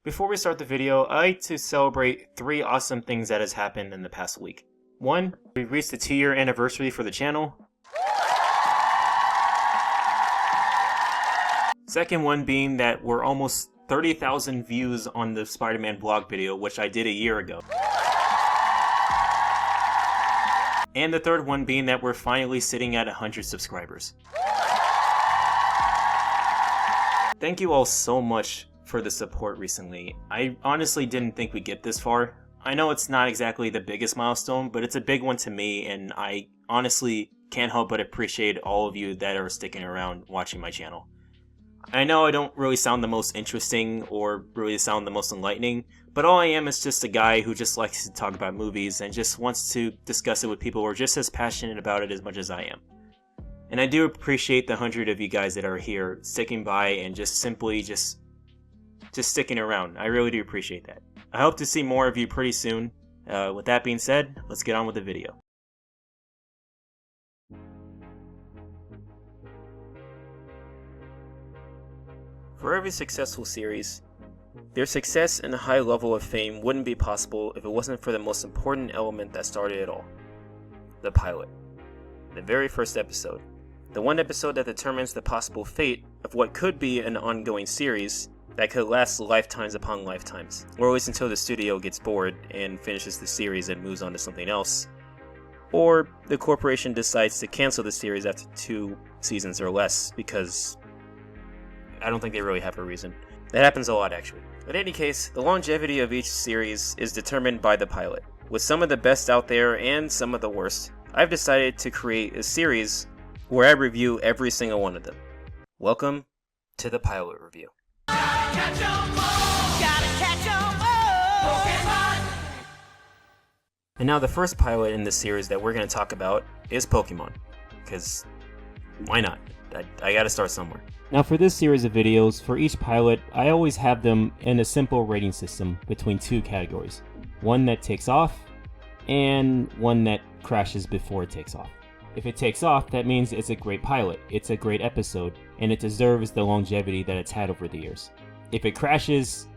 Before we start the video, I like to celebrate 3 awesome things that has happened in the past week. 1, we've reached the 2-year anniversary for the channel. Second one being that we're almost 30,000 views on the Spider-Man vlog video, which I did a year ago. And the third one being that we're finally sitting at 100 subscribers. Thank you all so much for the support recently. I honestly didn't think we'd get this far. I know it's not exactly the biggest milestone, but it's a big one to me, and I honestly can't help but appreciate all of you that are sticking around watching my channel. I know I don't really sound the most interesting or really sound the most enlightening, but all I am is just a guy who just likes to talk about movies and just wants to discuss it with people who are just as passionate about it as much as I am. And I do appreciate the 100 of you guys that are here sticking by and just simply just sticking around. I really do appreciate that. I hope to see more of you pretty soon. With that being said, let's get on with the video. For every successful series, their success and a high level of fame wouldn't be possible if it wasn't for the most important element that started it all. The pilot. The very first episode. The one episode that determines the possible fate of what could be an ongoing series that could last lifetimes upon lifetimes, or at least until the studio gets bored and finishes the series and moves on to something else, or the corporation decides to cancel the series after 2 seasons or less, because I don't think they really have a reason. That happens a lot, actually. In any case, the longevity of each series is determined by the pilot. With some of the best out there and some of the worst, I've decided to create a series where I review every single one of them. Welcome to the Pilot Review. And now the first pilot in this series that we're going to talk about is Pokemon, because why not? I gotta start somewhere. Now for this series of videos, for each pilot, I always have them in a simple rating system between 2 categories. One that takes off, and one that crashes before it takes off. If it takes off, that means it's a great pilot, it's a great episode, and it deserves the longevity that it's had over the years. If it crashes,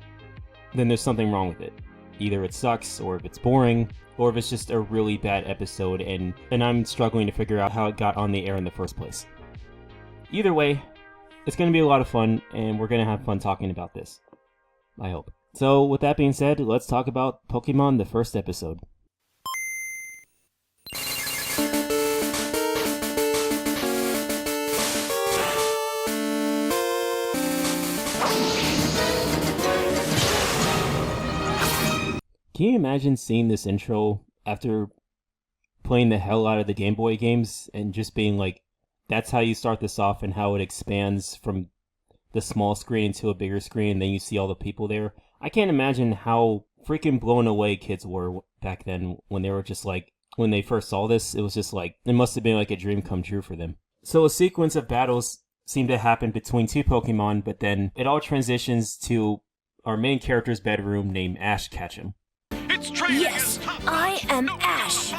then there's something wrong with it. Either it sucks, or if it's boring, or if it's just a really bad episode and I'm struggling to figure out how it got on the air in the first place. Either way, it's going to be a lot of fun, and we're going to have fun talking about this. I hope. So with that being said, let's talk about Pokemon the first episode. Can you imagine seeing this intro after playing the hell out of the Game Boy games and just being like, that's how you start this off and how it expands from the small screen into a bigger screen and then you see all the people there? I can't imagine how freaking blown away kids were back then when they were just like, when they first saw this, it was just like, it must have been like a dream come true for them. So a sequence of battles seemed to happen between 2 Pokemon, but then it all transitions to our main character's bedroom named Ash Ketchum. Yes, I am Ash.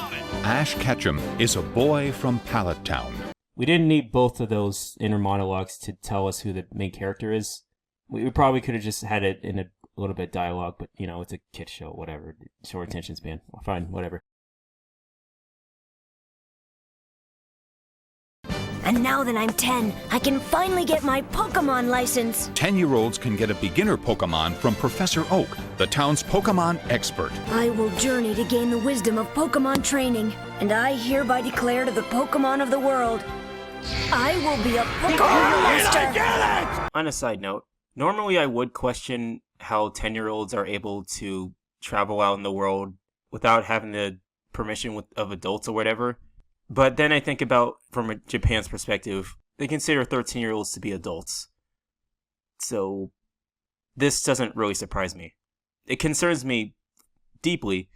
Ash Ketchum is a boy from Pallet Town. We didn't need both of those inner monologues to tell us who the main character is. We probably could have just had it in a little bit of dialogue, but you know, it's a kid show, whatever. Short attention span. Fine, whatever. And now that I'm 10, I can finally get my Pokemon license. 10-year-olds can get a beginner Pokemon from Professor Oak, the town's Pokemon expert. I will journey to gain the wisdom of Pokemon training, and I hereby declare to the Pokemon of the world, I will be a Pokemon master. On a side note, normally I would question how 10-year-olds are able to travel out in the world without having the permission of adults or whatever. But then I think about, from Japan's perspective, they consider 13-year-olds to be adults. So this doesn't really surprise me. It concerns me deeply,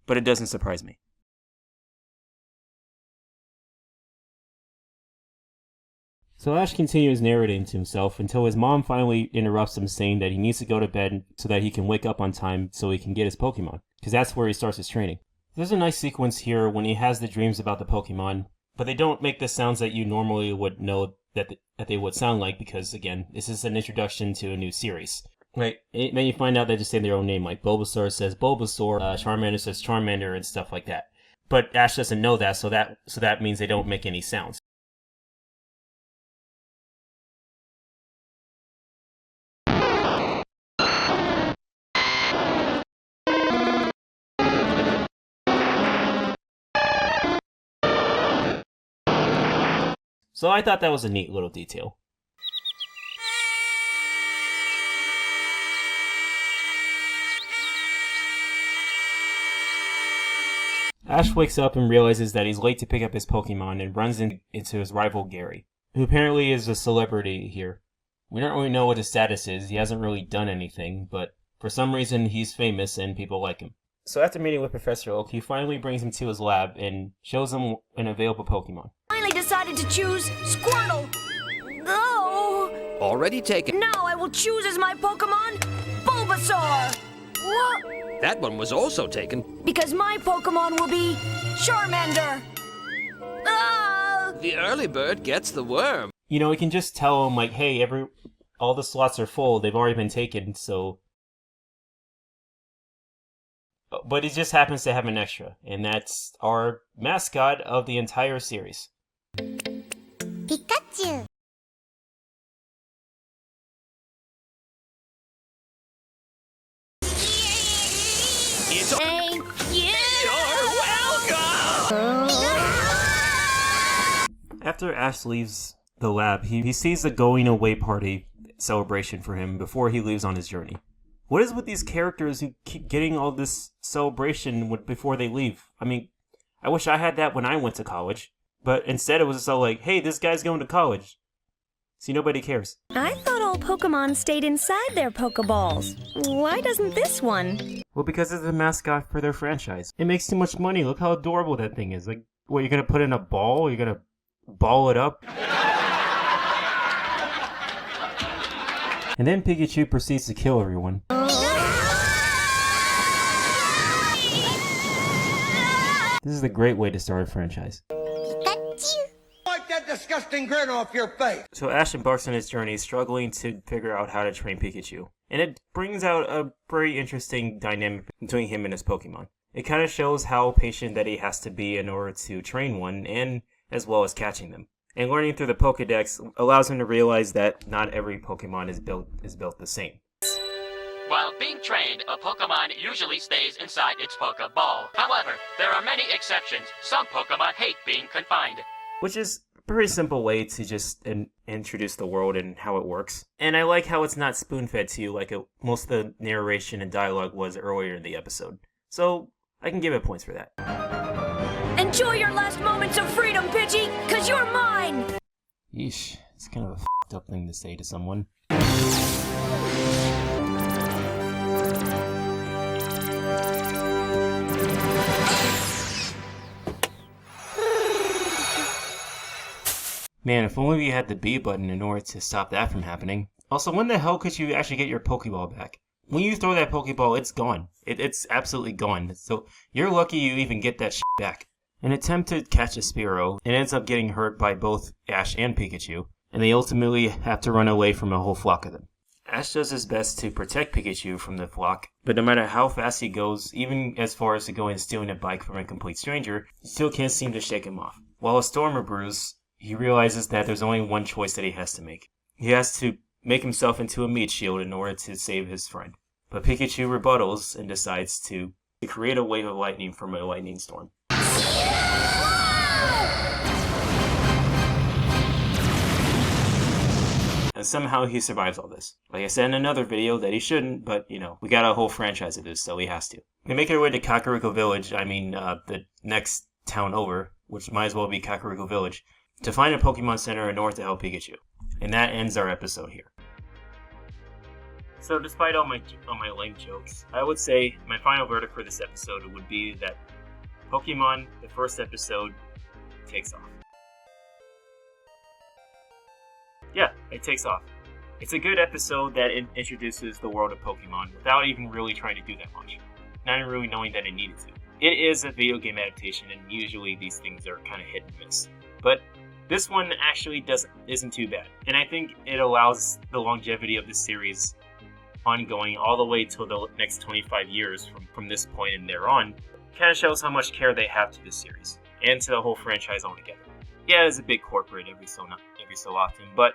but it doesn't surprise me. So Ash continues narrating to himself until his mom finally interrupts him, saying that he needs to go to bed so that he can wake up on time so he can get his Pokemon, because that's where he starts his training. There's a nice sequence here when he has the dreams about the Pokemon, but they don't make the sounds that you normally would know that they would sound like, because again, this is an introduction to a new series. Like, then you find out they just say their own name, like Bulbasaur says Bulbasaur, Charmander says Charmander, and stuff like that. But Ash doesn't know that, so that means they don't make any sounds. So I thought that was a neat little detail. Ash wakes up and realizes that he's late to pick up his Pokemon and runs into his rival Gary, who apparently is a celebrity here. We don't really know what his status is, he hasn't really done anything, but for some reason he's famous and people like him. So after meeting with Professor Oak, he finally brings him to his lab and shows him an available Pokemon. Finally decided to choose Squirtle. Oh! Already taken. Now I will choose as my Pokemon Bulbasaur. What? That one was also taken. Because my Pokemon will be Charmander. Ah! The early bird gets the worm. You know, we can just tell him, like, hey, all the slots are full, they've already been taken, so... But he just happens to have an extra, and that's our mascot of the entire series. Pikachu. Thank you. You're welcome! After Ash leaves the lab, he sees the going away party celebration for him before he leaves on his journey. What is with these characters who keep getting all this celebration before they leave? I mean, I wish I had that when I went to college. But instead it was just all like, hey, this guy's going to college. See, nobody cares. I thought all Pokemon stayed inside their Pokeballs. Why doesn't this one? Well, because it's the mascot for their franchise. It makes too much money. Look how adorable that thing is. Like, what, you're going to put in a ball? You're going to ball it up? And then Pikachu proceeds to kill everyone. This is a great way to start a franchise. Wipe that disgusting grin off your face! So Ash embarks on his journey, struggling to figure out how to train Pikachu. And it brings out a very interesting dynamic between him and his Pokemon. It kind of shows how patient that he has to be in order to train one, and as well as catching them. And learning through the Pokedex allows him to realize that not every Pokemon is built the same. While being trained, a Pokemon usually stays inside its Pokeball. However, there are many exceptions. Some Pokemon hate being confined. Which is a pretty simple way to just introduce the world and how it works. And I like how it's not spoon-fed to you like most of the narration and dialogue was earlier in the episode. So, I can give it points for that. Enjoy your last moments of freedom, Pidgey, cause you're mine! Yeesh, it's kind of a f***ed up thing to say to someone. Man, if only we had the B button in order to stop that from happening. Also, when the hell could you actually get your Pokeball back? When you throw that Pokeball, it's gone. It's absolutely gone. So, you're lucky you even get that shit back. An attempt to catch a Spearow, and ends up getting hurt by both Ash and Pikachu, and they ultimately have to run away from a whole flock of them. Ash does his best to protect Pikachu from the flock, but no matter how fast he goes, even as far as to going and stealing a bike from a complete stranger, he still can't seem to shake him off. While a storm brews, he realizes that there's only one choice that he has to make. He has to make himself into a meat shield in order to save his friend. But Pikachu rebuttals and decides to create a wave of lightning from a lightning storm. And somehow he survives all this. Like I said in another video that he shouldn't, but you know, we got a whole franchise of this, so he has to. We make our way to Kakariko Village, the next town over, which might as well be Kakariko Village, to find a Pokemon Center in order to help Pikachu. And that ends our episode here. So despite all my lame jokes, I would say my final verdict for this episode would be that Pokemon, the first episode, takes off. Yeah, it takes off. It's a good episode that introduces the world of Pokemon without even really trying to do that much. Not even really knowing that it needed to. It is a video game adaptation, and usually these things are kind of hit and miss. But this one actually isn't too bad. And I think it allows the longevity of the series ongoing all the way till the next 25 years from this point and thereon, kind of shows how much care they have to this series, and to the whole franchise altogether. Yeah, it is a big corporate every so often, but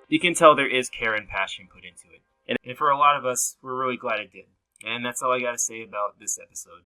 you can tell there is care and passion put into it. And for a lot of us, we're really glad it did. And that's all I gotta say about this episode.